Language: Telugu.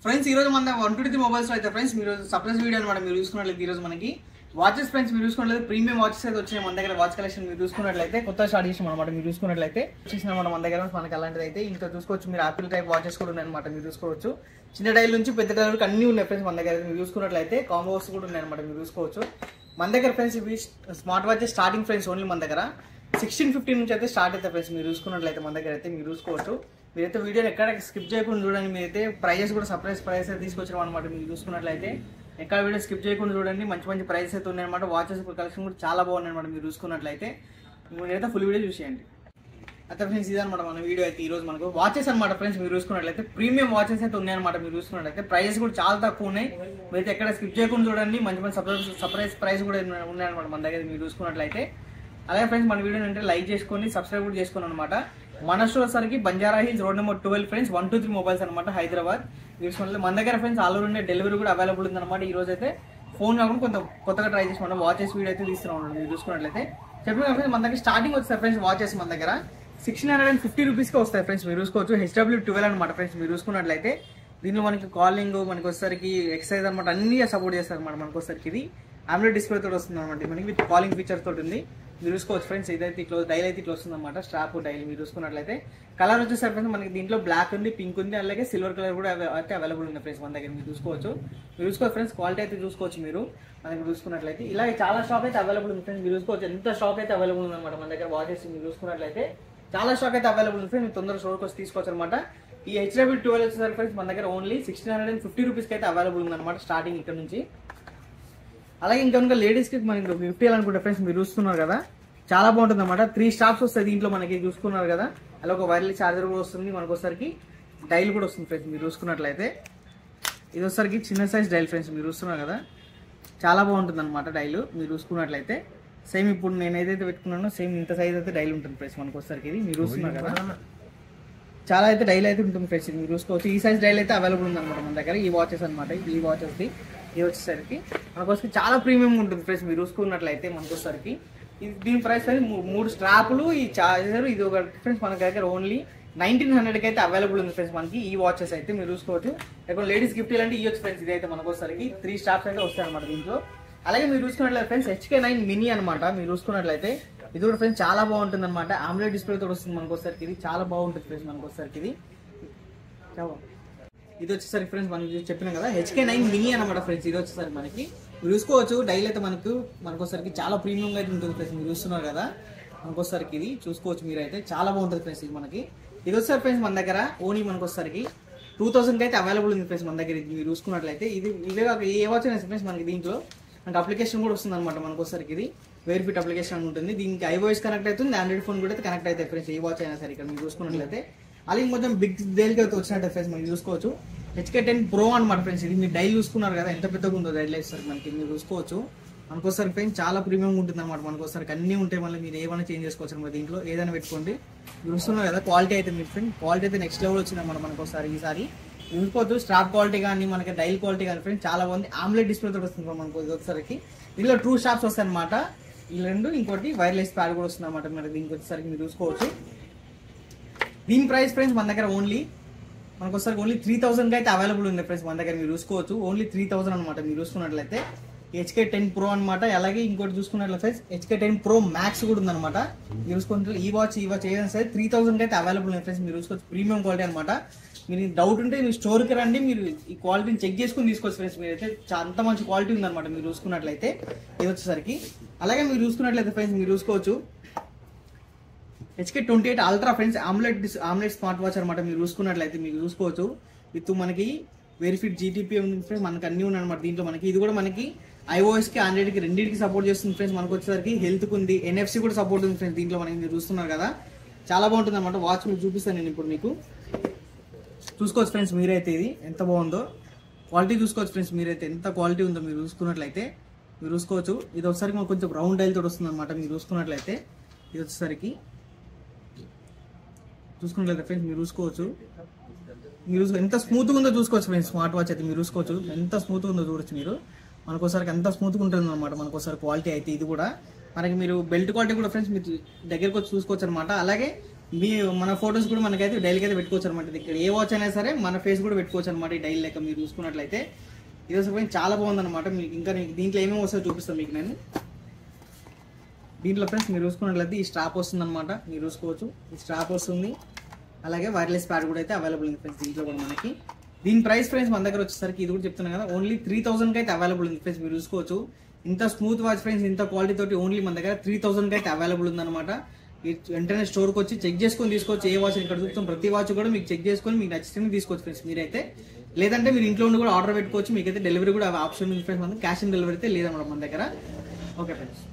ఫ్రెండ్స్ ఈ రోజు మన 123 మొబైల్స్ అయితే ఫ్రెండ్స్ మీరు సర్ప్రైజ్ వీడియో అన్నమాట. మీరు చూసుకున్నట్లయితే ఈ రోజు మనకి వాచెస్ ఫ్రెండ్స్ మీరు చూసుకున్నట్లయితే ప్రీమియం వాచెస్ అయితే వచ్చాయి మన దగ్గర. వాచ్ కలెక్షన్ మీరు చూసుకున్నట్లయితే కొత్త స్టార్ట్ చేసాం అనమాట. మీరు చూసుకున్నట్లయితే వచ్చేసిన మన దగ్గర మనకి అలాంటిది అయితే ఇంకా చూసుకోవచ్చు. మీరు ఆపిల్ టైప్ వాచెస్ కూడా ఉన్నాయి అనమాట. మీరు చూసుకోవచ్చు చిన్న డైల్ నుంచి పెద్ద డైల్ వరకు అన్ని ఉన్నాయి ఫ్రెండ్స్ మన దగ్గర. మీరు చూసుకున్నట్లయితే కాంబోస్ కూడా ఉన్నాయి అనమాట. మీరు చూసుకోవచ్చు మన దగ్గర ఫ్రెండ్స్ ఇవి smart watches starting friends only మన దగ్గర 1650 నుంచి అయితే స్టార్ట్ అవుతాయి ఫ్రెండ్స్. మీరు చూసుకున్నట్లయితే మన దగ్గర అయితే మీరు చూసుకోవచ్చు. మీరైతే వీడియోని ఎక్కడ స్కిప్ చేయకుండా చూడండి. మీరైతే ప్రైజెస్ కూడా సర్ప్రైజ్ ప్రైస్ అయితే తీసుకొచ్చాం అనమాట. మీరు చూసుకున్నట్లయితే ఎక్కడ వీడియో స్కిప్ చేయకుండా చూడండి. మంచి మంచి ప్రైజెస్ అయితే ఉన్నాయన్నమాట. వాచెస్ కలెక్షన్ కూడా చాలా బాగున్నాయి అనమాట. మీరు చూసుకున్నట్లయితే మీరైతే ఫుల్ వీడియో చూసేయండి. అయితే ఫ్రెండ్స్ ఇదనమాట మన వీడియో అయితే ఈ రోజు మనకు వాచెస్ అనమాట ఫ్రెండ్స్. మీరు చూసుకున్నట్లయితే ప్రీమియం వాచెస్ అయితే ఉన్నాయన్నమాట. మీరు చూసుకున్నట్లయితే ప్రైజెస్ కూడా చాలా తక్కువ ఉన్నాయి. మీరైతే ఎక్కడ స్కిప్ చేయకుండా చూడండి. మంచి మంచి సర్ప్రైజ్ ప్రైస్ కూడా ఉన్నాయన్నమాట మన దగ్గర. మీరు చూసుకున్నట్లయితే అలాగే ఫ్రెండ్స్ మన వీడియోని అంటే లైక్ చేసుకొని సబ్స్క్రైబ్ కూడా చేసుకోండి అనమాట. మన స్టోర్ సరికి Banjara hills road number 12 friends 123 mobiles అనమాట హైదరాబాద్. మన దగ్గర friends all over India delivery కూడా అవైలబుల్ ఉందన్నమాట. ఈ రోజు అయితే ఫోన్ కాకుండా కొత్తగా ట్రై చేసి మనం వాచెస్ వీడియో అయితే తీస్తున్నాం. మీరు చూసుకున్నట్లయితే చెప్పిన ఫ్రెండ్స్ మన దగ్గర స్టార్టింగ్ వస్తాయి ఫ్రెండ్స్ వాచెస్ మన దగ్గర 1650 రూపీస్కి వస్తాయి ఫ్రెండ్స్. మీరు చూసుకోవచ్చు HW12 అనమాట ఫ్రెండ్స్. మీరు చూసుకున్నట్లయితే దీనిలో మనకి కాలింగ్ మనకి వచ్చేసరికి ఎక్సర్సైజ్ అనమాట అన్ని సపోర్ట్ చేస్తారు అనమాట. మనకు వచ్చేసరికి ఇది AMOLED డిస్ప్లే తోటి వస్తుంది అనమాట. మనకి విత్ కాలింగ్ ఫీచర్ తోటి ఉంది. మీరు చూసుకోవచ్చు ఫ్రెండ్స్. ఇదైతే ఇట్లా డైల్ అయితే ఇట్లా వస్తుంది అనమాట. స్ట్రాప్ డైల్ మీరు చూసుకున్నట్లయితే కలర్ వచ్చేసరికి ఫ్రెండ్స్ మనకి దీంట్లో బ్లాక్ ఉంది, పింక్ ఉంది, అలాగే సిల్వర్ కలర్ కూడా అయితే అవైలబుల్ ఉంది ఫ్రెండ్స్ మన దగ్గర. మీరు చూసుకోవచ్చు. మీరు చూసుకోవచ్చు ఫ్రెండ్స్ క్వాలిటీ అయితే చూసుకోవచ్చు మీరు మన దగ్గర చూసుకున్నట్లయితే. ఇలాగే చాలా స్టాక్ అయితే అవైలబుల్ ఉంది ఫ్రెండ్స్. మీరు చూసుకోవచ్చు ఎంత స్టాక్ అయితే అవైలబుల్ ఉంది అనమాట మన దగ్గర వాచెస్. మీరు చూసుకున్నట్లయితే చాలా స్టాక్ అయితే అవైలబుల్ ఉంది ఫ్రెండ్స్. మీరు తొందరగా స్టోర్కి వచ్చి తీసుకోవచ్చు అనమాట. ఈ HW12 వచ్చేసరికి ఫ్రెండ్స్ మన దగ్గర ఓన్లీ 1650 రూపీస్కి అయితే అవైలబుల్ ఉంది అనమాట స్టార్టింగ్ ఇక్కడ నుంచి. అలాగే ఇంకా లేడీస్కి మనకి గిఫ్ట్ ఇవ్వాలనుకుంటే ఫ్రెండ్స్ మీరు చూస్తున్నారు కదా చాలా బాగుంటుంది అనమాట. 3 స్టాప్స్ వస్తాయి దీంట్లో మనకి చూసుకున్నారు కదా. అలా ఒక వైర్లెస్ ఛార్జర్ కూడా వస్తుంది. మనకు వచ్చేసరికి డైల్ కూడా వస్తుంది ఫ్రెండ్స్. మీరు చూసుకున్నట్లయితే ఇది వచ్చేసరికి చిన్న సైజ్ డైల్ ఫ్రెండ్స్. మీరు చూస్తున్నారు కదా చాలా బాగుంటుంది అనమాట డైల్. మీరు చూసుకున్నట్లయితే సేమ్ ఇప్పుడు నేను ఏదైతే పెట్టుకున్నానో సేమ్ ఇంత సైజ్ అయితే డైల్ ఉంటుంది ఫ్రెండ్స్ మనకు వచ్చేసరికి. ఇది మీరు చూస్తున్నారు కదా చాలా అయితే డైల్ అయితే ఉంటుంది ఫ్రెండ్స్. మీరు చూసుకోవచ్చు ఈ సైజ్ డైల్ అయితే అవైలబుల్ ఉంది అనమాట మన దగ్గర. ఈ వాచెస్ అనమాట ఈ వాచెస్ది ఇది వచ్చేసరికి మనకు వచ్చి చాలా ప్రీమియం ఉంటుంది ఫ్రెండ్స్. మీరు చూసుకున్నట్లయితే మనకు వచ్చేసరికి దీని ప్రైస్ అనేది 3 స్ట్రాపులు ఈ చార్జర్ ఇది ఒక ఫ్రెండ్స్ మన దగ్గర ఓన్లీ 1900కి అయితే అవైలబుల్ ఉంది ఫ్రెండ్స్ మనకి ఈ వాచెస్ అయితే. మీరు చూసుకోవచ్చు ఎక్కడ లేడీస్ గిఫ్ట్ ఇలాంటి ఇవ్వచ్చు ఫ్రెండ్స్. ఇది అయితే మనకు వచ్చేసరికి 3 స్ట్రాప్స్ అయితే వస్తాయి అనమాట దీంట్లో. అలాగే మీరు చూసుకున్నట్లయితే ఫ్రెండ్స్ HK9 మినీ అనమాట. మీరు చూసుకున్నట్లయితే ఇది కూడా ఫ్రెండ్స్ చాలా బాగుంటుంది అనమాట. AMOLED డిస్ప్లే తోటి వస్తుంది మనకు వచ్చేసరికి. ఇది చాలా బాగుంటుంది ఫ్రెండ్స్ మనకు వచ్చేసరికి. ఇది వచ్చేసరికి ఫ్రెండ్స్ మనకి చెప్పినాం కదా HK9 మినీ అనమాట ఫ్రెండ్స్. ఇది వచ్చేసరికి మనకి మీరు చూసుకోవచ్చు డైల్ అయితే మనకు వచ్చేసరికి చాలా ప్రీమియంగా అయితే ఉంటుంది ఫ్రెండ్స్. మీరు చూస్తున్నారు కదా మనకు వచ్చేసరికి ఇది చూసుకోవచ్చు మీరైతే చాలా బాగుంటుంది ఫ్రెండ్స్. ఇది మనకి ఇది వచ్చేసరి ఫ్రెండ్స్ మన దగ్గర ఓన్లీ మనకు వచ్చేసరికి 2000కి అయితే అవైలబుల్ ఉంది ఫ్రెండ్స్ మన దగ్గర. ఇది మీరు చూసుకున్నట్లయితే ఇది ఇవే కాక ఏ వాచ్ అయినా ఫ్రెండ్స్ మనకి దీంట్లో మనకి అప్లికేషన్ కూడా వస్తుంది అనమాట. మనకు వచ్చేసరికి ఇది వెరిఫిట్ అప్లికేషన్ ఉంటుంది. దీనికి iOS కనెక్ట్ అవుతుంది, ఆండ్రాయిడ్ ఫోన్ కూడా కనెక్ట్ అవుతాయి ఫ్రెండ్స్ ఏ వాచ్ అయినా సరే. ఇక్కడ మీరు చూసుకున్నట్లయితే అలాగే కొంచెం బిగ్ డైల్కి అయితే వచ్చినట్టు ఫ్రెండ్స్ మీరు చూసుకోవచ్చు. HK10 Pro అనమాట ఫ్రెండ్స్. ఇది మీరు డైల్ చూసుకున్నారు కదా ఎంత పెద్దగా ఉందో డైల్ వేస్తారు మనకి. మీరు చూసుకోవచ్చు మనకోసారి ఫ్రెండ్స్ చాలా ప్రీమియం ఉంటుంది అనమాట. మనకోసారికి అన్నీ ఉంటాయి. మళ్ళీ మీరు ఏమైనా చేంజ్ చేసుకోవచ్చు అనమాట. దీంట్లో ఏదైనా పెట్టుకోండి. మీరు చూస్తున్నారు కదా క్వాలిటీ అయితే మీరు ఫ్రెండ్ క్వాలిటీ అయితే నెక్స్ట్ లెవెల్ వచ్చింది అనమాట మనకోసారి. ఈసారి చూసుకోవచ్చు స్ట్రాప్ క్వాలిటీ కానీ మనకి డైల్ క్వాలిటీ కానీ ఫ్రెండ్స్ చాలా బాగుంది. AMOLED డిస్ప్లే తోటి వస్తుంది మనకు వచ్చేసరికి. దీనిలో 2 స్టాప్స్ వస్తాయి అనమాట. ఈ 2 ఇంకోటి వైర్లెస్ ప్యాడ్ కూడా వస్తుంది అనమాట. మరి దీనికి వచ్చేసరికి మీరు చూసుకోవచ్చు దీని ప్రైస్ ఫ్రెండ్స్ మన దగ్గర ఓన్లీ మనకు వచ్చేసరికి ఓన్లీ 3000కి అయితే అవైలబుల్ ఉంది ఫ్రెండ్స్ మన దగ్గర. మీరు చూసుకోవచ్చు ఓన్లీ 3000 అనమాట. మీరు చూసుకున్నట్లయితే HK10 Pro అనమాట. అలాగే ఇంకోటి చూసుకున్నట్లయితే ఫ్రెండ్స్ HK10 Pro Max కూడా ఉందన్నమాట. మీరు చూసుకుంటే ఈ వాచ్ ఏదైనా సరే 3000కి అయితే అవైలబుల్ ఉంది ఫ్రెండ్స్. మీరు చూసుకోవచ్చు ప్రీమియం క్వాలిటీ అనమాట. మీరు డౌట్ ఉంటే మీరు స్టోర్కి రండి, మీరు ఈ క్వాలిటీని చెక్ చేసుకుని తీసుకోవచ్చు ఫ్రెండ్స్. మీరైతే అంత మంచి క్వాలిటీ ఉందన్నమాట మీరు చూసుకున్నట్లయితే ఇది వచ్చేసరికి. అలాగే మీరు చూసుకున్నట్లయితే ఫ్రెండ్స్ మీరు చూసుకోవచ్చు HK28 Ultra friends AMOLED smart watch అనమాట. మీరు చూసుకున్నట్లయితే మీకు చూసుకోవచ్చు విత్ మనకి వెరిఫిట్ GTP ఉంది ఫ్రెండ్స్. మనకి అన్ని ఉన్నాయి అనమాట దీంట్లో మనకి. ఇది కూడా మనకి iOSకి ఆండ్రాయిడ్కి రెండింటికి సపోర్ట్ చేస్తుంది ఫ్రెండ్స్. మనకు వచ్చేసరికి హెల్త్కి ఉంది, NFC కూడా సపోర్ట్ ఉంది ఫ్రెండ్స్ దీంట్లో మనకి. మీరు చూస్తున్నారు కదా చాలా బాగుంటుంది అనమాట. వాచ్ మీకు చూపిస్తాను నేను ఇప్పుడు మీకు. చూసుకోవచ్చు ఫ్రెండ్స్ మీరైతే ఇది ఎంత బాగుందో క్వాలిటీ చూసుకోవచ్చు ఫ్రెండ్స్. మీరైతే ఎంత క్వాలిటీ ఉందో మీరు చూసుకున్నట్లయితే మీరు చూసుకోవచ్చు. ఇది వచ్చేసరికి మనకు కొంచెం రౌండ్ డైల్ తోటి వస్తుంది అనమాట. మీరు చూసుకున్నట్లయితే ఇది వచ్చేసరికి చూసుకున్నట్లయితే ఫ్రెండ్స్ మీరు చూసుకోవచ్చు. మీరు ఎంత స్మూత్గా ఉందో చూసుకోవచ్చు ఫ్రెండ్స్. స్మార్ట్ వాచ్ అయితే మీరు చూసుకోవచ్చు ఎంత స్మూత్గా ఉందో చూడొచ్చు మీరు. మనకోసారికి ఎంత స్మూత్గా ఉంటుంది అనమాట మనకోసారి క్వాలిటీ అయితే. ఇది కూడా మనకి మీరు బెల్ట్ క్వాలిటీ కూడా ఫ్రెండ్స్ మీరు దగ్గరకు వచ్చి చూసుకోవచ్చు అనమాట. అలాగే మన ఫొటోస్ కూడా మనకైతే డైలీకి అయితే పెట్టుకోవచ్చు అనమాట. ఇక్కడ ఏ వాచ్ అయినా సరే మన ఫేస్ కూడా పెట్టుకోవచ్చు అనమాట. ఈ డైలీ లెక్క మీరు చూసుకున్నట్లయితే ఇది అసలు చాలా బాగుందన్నమాట. మీకు ఇంకా దీంట్లో ఏమేమి వస్తాయో చూపిస్తాను మీకు నేను. దీంట్లో ఫ్రెండ్స్ మీరు చూసుకున్నట్లయితే ఈ స్ట్రాప్ వస్తుంది అనమాట. మీరు చూసుకోవచ్చు ఈ స్ట్రాప్ వస్తుంది. అలాగే వైర్లెస్ ప్యాడ్ కూడా అయితే అవైలబుల్ ఉంది ఫ్రెండ్స్ దీంట్లో కూడా మనకి. దీని ప్రైస్ ఫ్రెండ్స్ మన దగ్గర వచ్చేసరికి ఇది కూడా చెప్తున్నాను కదా, ఓన్లీ 3000కి అయితే అవైలబుల్ ఉంది ఫ్రెండ్స్. మీరు చూసుకోవచ్చు ఇంత స్మూత్ వాచ్ ఫ్రెండ్స్, ఇంత క్వాలిటీ తోటి ఓన్లీ మన దగ్గర 3000కి అయితే అవైలబుల్ ఉందన్నమాట. వెంటనే స్టోర్కి వచ్చి చెక్ చేసుకొని తీసుకోవచ్చు. ఏ వాచ్ ఇక్కడ చూస్తాం ప్రతి వాచ్ కూడా మీకు చెక్ చేసుకొని మీకు నచ్చితే తీసుకోవచ్చు ఫ్రెండ్స్ మీరైతే. లేదంటే మీరు ఇంట్లో ఉండి కూడా ఆర్డర్ పెట్టుకోవచ్చు. మీకైతే డెలివరీ కూడా ఆప్షన్ ఉంది ఫ్రెండ్స్. క్యాష్ ఆన్ డెలివరీ అయితే లేదన్నమాట మన దగ్గర. Okay friends.